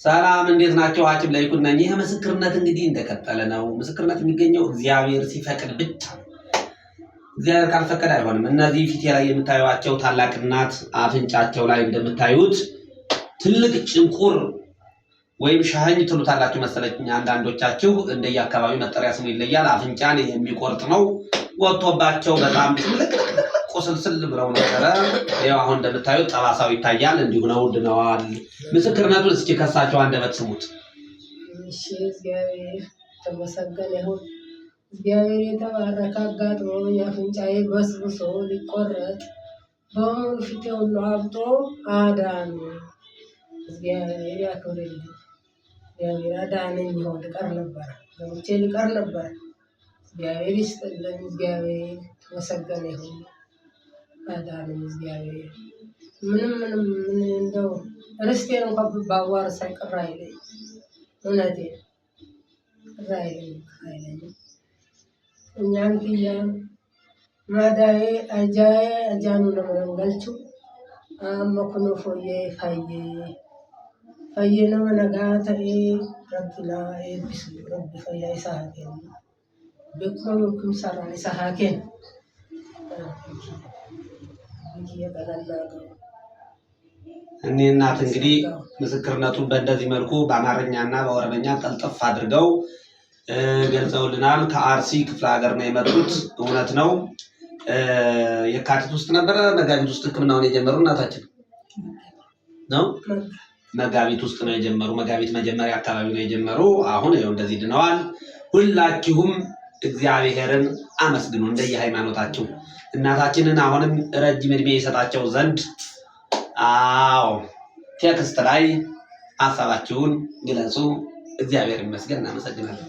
ሰላም እንዴት ናቸው? ሐኪም ላይ ኩነኝ። ይሄ ምስክርነት እንግዲህ እንደቀጠለ ነው። ምስክርነት የሚገኘው እግዚአብሔር ሲፈቅድ ብቻ ነው። እግዚአብሔር ካልፈቀደ አይሆንም። እነዚህ ፊቴ ላይ የምታዩዋቸው ታላቅ እናት አፍንጫቸው ላይ እንደምታዩት ትልቅ ጭንቁር ወይም ሻህኝ ትሉታላችሁ መሰለኝ አንዳንዶቻችሁ እንደየአካባቢው መጠሪያ ስሙ ይለያል። አፍንጫን የሚቆርጥ ነው። ወጥቶባቸው በጣም ቁስልስል ብለው ነበረ። ያው አሁን እንደምታዩት ጠባሳው ይታያል። እንዲሁ ነው ድነዋል። ምስክርነቱን እስኪ ከሳቸው አንደበት ስሙት። እሺ እግዚአብሔር ተመሰገነ ይሁን። እግዚአብሔር የተባረከ አጋጥሞ የአፍንጫዬ በስብሶ ሊቆረጥ በሙሉ ፊቴ ሁሉ አብጦ አዳኑ። እግዚአብሔር ያክብርልኝ። እግዚአብሔር አዳነኝ። ይሆን ልቀር ነበር ገብቼ ልቀር ነበር። እግዚአብሔር ይስጥልኝ። እግዚአብሔር ተመሰገነ ይሁን። አዳነኝ እግዚአብሔር። ምንም እንደው ርስቴን እንኳን ባዋር ሳይቀር አይለኝ። እውነቴን ቅር አይለኝም። እኛን ክያ ማዳዬ አጃዬ አጃኑ ለመንገልቹ አመኩኖ ፎዬ ፈዬ ነመነጋ ተኤ ረብና ኤቢሱ ረብ ፈያ ይሳሃኬን በኩማ በኩም ሰራ ይሳሃኬን እኔ እናት እንግዲህ ምስክርነቱን በእንደዚህ መልኩ በአማርኛና በኦሮምኛ ጠልጥፍ አድርገው ገልጸውልናል። ከአርሲ ክፍለ ሀገር ነው የመጡት። እውነት ነው። የካቲት ውስጥ ነበረ መጋቢት ውስጥ ሕክምናውን የጀመሩ እናታችን ነው። መጋቢት ውስጥ ነው የጀመሩ። መጋቢት መጀመሪያ አካባቢ ነው የጀመሩ። አሁን ይኸው እንደዚህ ድነዋል። ሁላችሁም እግዚአብሔርን አመስግኑ እንደየሃይማኖታችሁ። እናታችንን አሁንም ረጅም እድሜ ይሰጣቸው ዘንድ ቴክስት ላይ ሀሳባችሁን ግለጹ። እግዚአብሔር ይመስገን። እናመሰግናለን።